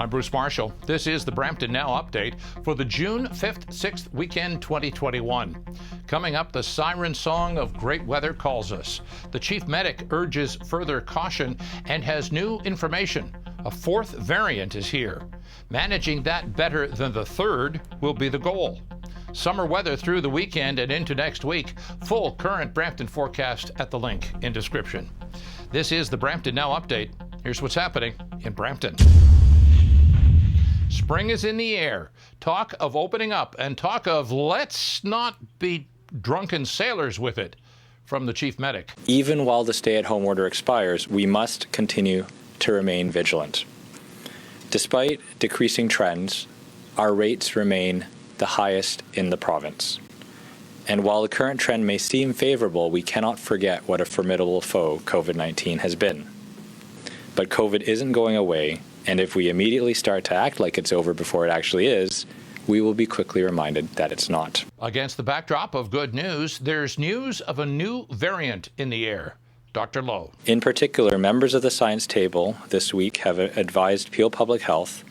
I'm Bruce Marshall. This is the Brampton Now update for the June 5th, 6th weekend 2021. Coming up, the siren song of great weather calls us. The chief medic urges further caution and has new information. A fourth variant is here. Managing that better than the third will be the goal. Summer weather through the weekend and into next week. Full current Brampton forecast at the link in description. This is the Brampton Now update. Here's what's happening in Brampton. Spring is in the air. Talk of opening up and talk of let's not be drunken sailors with it from the chief medic. Even while the stay-at-home order expires, we must continue to remain vigilant. Despite decreasing trends, our rates remain the highest in the province. And while the current trend may seem favorable, we cannot forget what a formidable foe COVID-19 has been. But COVID isn't going away, and if we immediately start to act like it's over before it actually is, we will be quickly reminded that it's not. Against the backdrop of good news, there's news of a new variant in the air. Dr. Lowe. In particular, members of the science table this week have advised Peel Public Health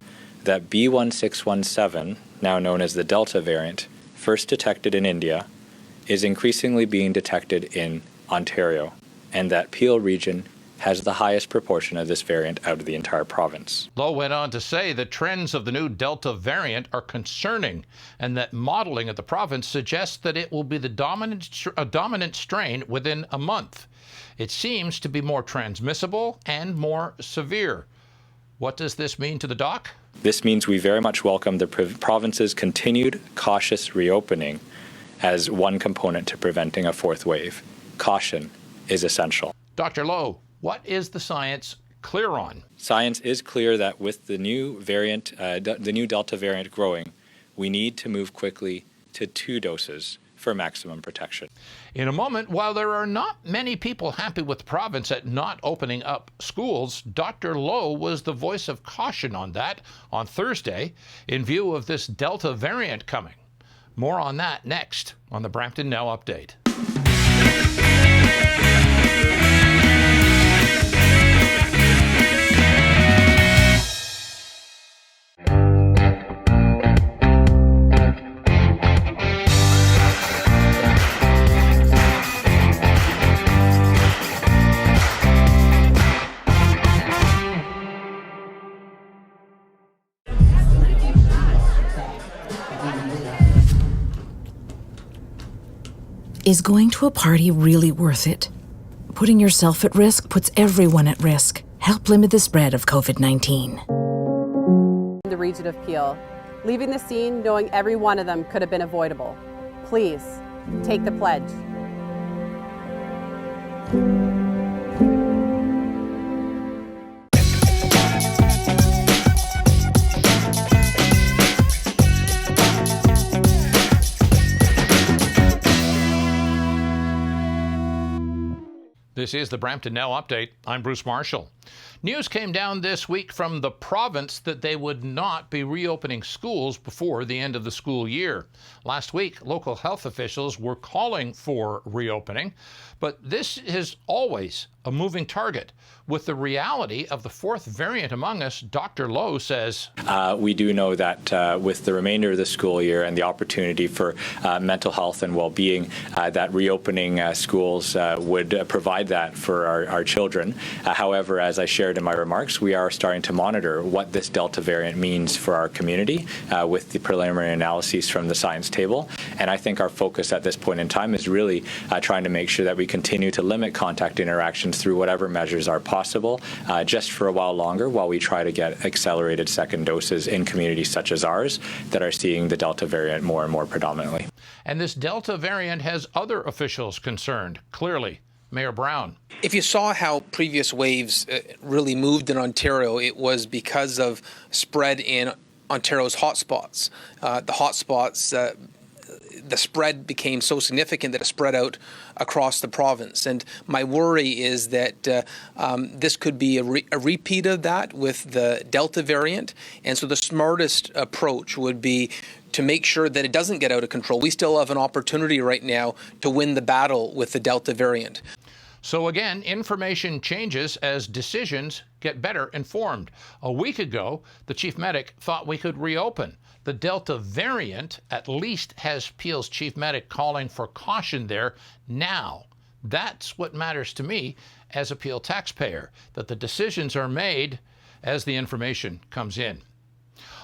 that 𝗕𝗿1617, now known as the Delta variant, first detected in India, is increasingly being detected in Ontario, and that Peel region has the highest proportion of this variant out of the entire province. Lowe went on to say the trends of the new Delta variant are concerning and that modeling of the province suggests that it will be the dominant strain within a month. It seems to be more transmissible and more severe. What does this mean to the doc? This means we very much welcome the province's continued cautious reopening as one component to preventing a fourth wave. Caution is essential. Dr. Lowe, what is the science clear on? Science is clear that with the new variant, the new Delta variant growing, we need to move quickly to 2 doses for maximum protection. In a moment, while there are not many people happy with the province at not opening up schools, Dr. Lowe was the voice of caution on that on Thursday in view of this Delta variant coming. More on that next on the Brampton Now update. Is going to a party really worth it? Putting yourself at risk puts everyone at risk. Help limit the spread of COVID-19. The region of Peel, leaving the scene knowing every one of them could have been avoidable. Please, take the pledge. This is the Brampton Now update. I'm Bruce Marshall. News came down this week from the province that they would not be reopening schools before the end of the school year. Last week, local health officials were calling for reopening, but this is always a moving target. With the reality of the fourth variant among us, Dr. Lowe says, we do know that with the remainder of the school year and the opportunity for mental health and well-being, that reopening schools would provide that for our children. However, as I shared in my remarks, we are starting to monitor what this Delta variant means for our community with the preliminary analyses from the science table. And I think our focus at this point in time is really trying to make sure that we continue to limit contact interactions through whatever measures are possible, just for a while longer while we try to get accelerated second doses in communities such as ours that are seeing the Delta variant more and more predominantly. And this Delta variant has other officials concerned, clearly. Mayor Brown. If you saw how previous waves really moved in Ontario, it was because of spread in Ontario's hotspots. The hotspots, the spread became so significant that it spread out across the province. And my worry is that this could be a repeat of that with the Delta variant. And so the smartest approach would be to make sure that it doesn't get out of control. We still have an opportunity right now to win the battle with the Delta variant. So again, information changes as decisions get better informed. A week ago, the chief medic thought we could reopen. The Delta variant at least has Peel's chief medic calling for caution there now. That's what matters to me as a Peel taxpayer, that the decisions are made as the information comes in.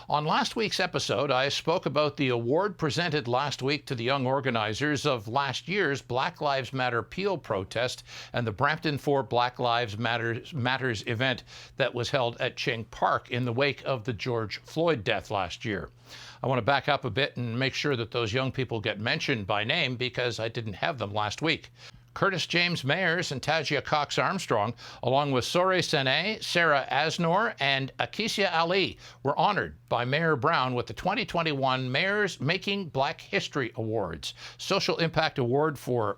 On last week's episode, I spoke about the award presented last week to the young organizers of last year's Black Lives Matter Peel protest and the Brampton for Black Lives Matters event that was held at Ching Park in the wake of the George Floyd death last year. I want to back up a bit and make sure that those young people get mentioned by name because I didn't have them last week. Curtis James Mayers and Tajia Cox Armstrong, along with Sore Sene, Sarah Asnor, and Akisia Ali, were honored by Mayor Brown with the 2021 Mayor's Making Black History Awards, Social Impact Award for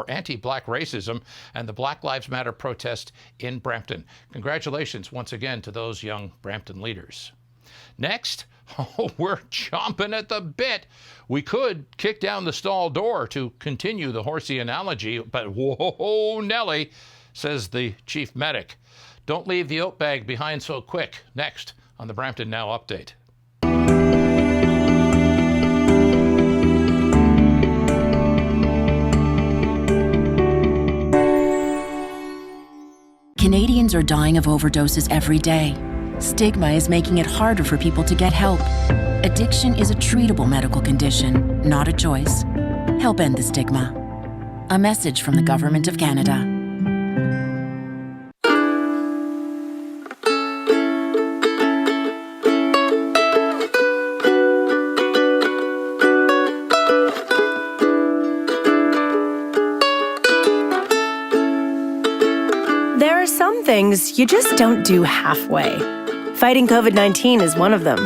anti-Black racism, and the Black Lives Matter protest in Brampton. Congratulations once again to those young Brampton leaders. Next, we're chomping at the bit. We could kick down the stall door to continue the horsey analogy, but whoa, Nelly, says the chief medic. Don't leave the oat bag behind so quick. Next on the Brampton Now Update. Canadians are dying of overdoses every day. Stigma is making it harder for people to get help. Addiction is a treatable medical condition, not a choice. Help end the stigma. A message from the Government of Canada. There are some things you just don't do halfway. Fighting COVID-19 is one of them.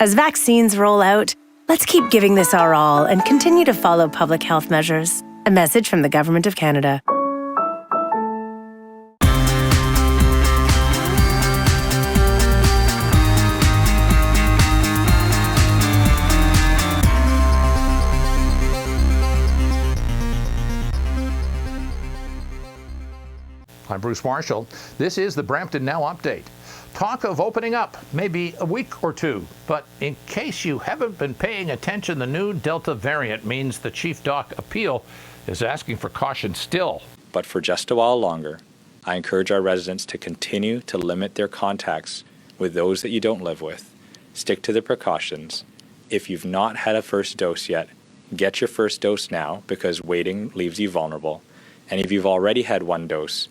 As vaccines roll out, let's keep giving this our all and continue to follow public health measures. A message from the Government of Canada. I'm Bruce Marshall. This is the Brampton Now Update. Talk of opening up, maybe a week or two. But in case you haven't been paying attention, the new Delta variant means the chief doc appeal is asking for caution still. But for just a while longer, I encourage our residents to continue to limit their contacts with those that you don't live with. Stick to the precautions. If you've not had a first dose yet, get your first dose now because waiting leaves you vulnerable. And if you've already had one dose,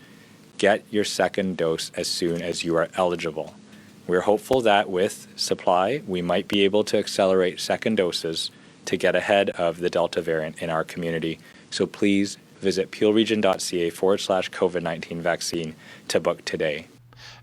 get your second dose as soon as you are eligible. We're hopeful that with supply, we might be able to accelerate second doses to get ahead of the Delta variant in our community. So please visit peelregion.ca/COVID-19 vaccine to book today.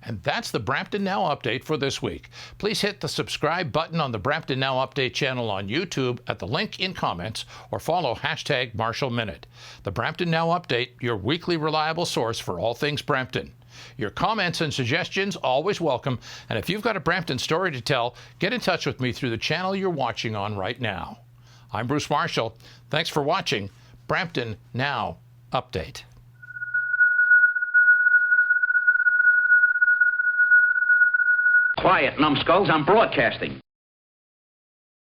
And that's the Brampton Now Update for this week. Please hit the subscribe button on the Brampton Now Update channel on YouTube at the link in comments or follow #MarshallMinute. The Brampton Now Update, your weekly reliable source for all things Brampton. Your comments and suggestions always welcome. And if you've got a Brampton story to tell, get in touch with me through the channel you're watching on right now. I'm Bruce Marshall. Thanks for watching Brampton Now Update. Quiet, numbskulls, I'm broadcasting.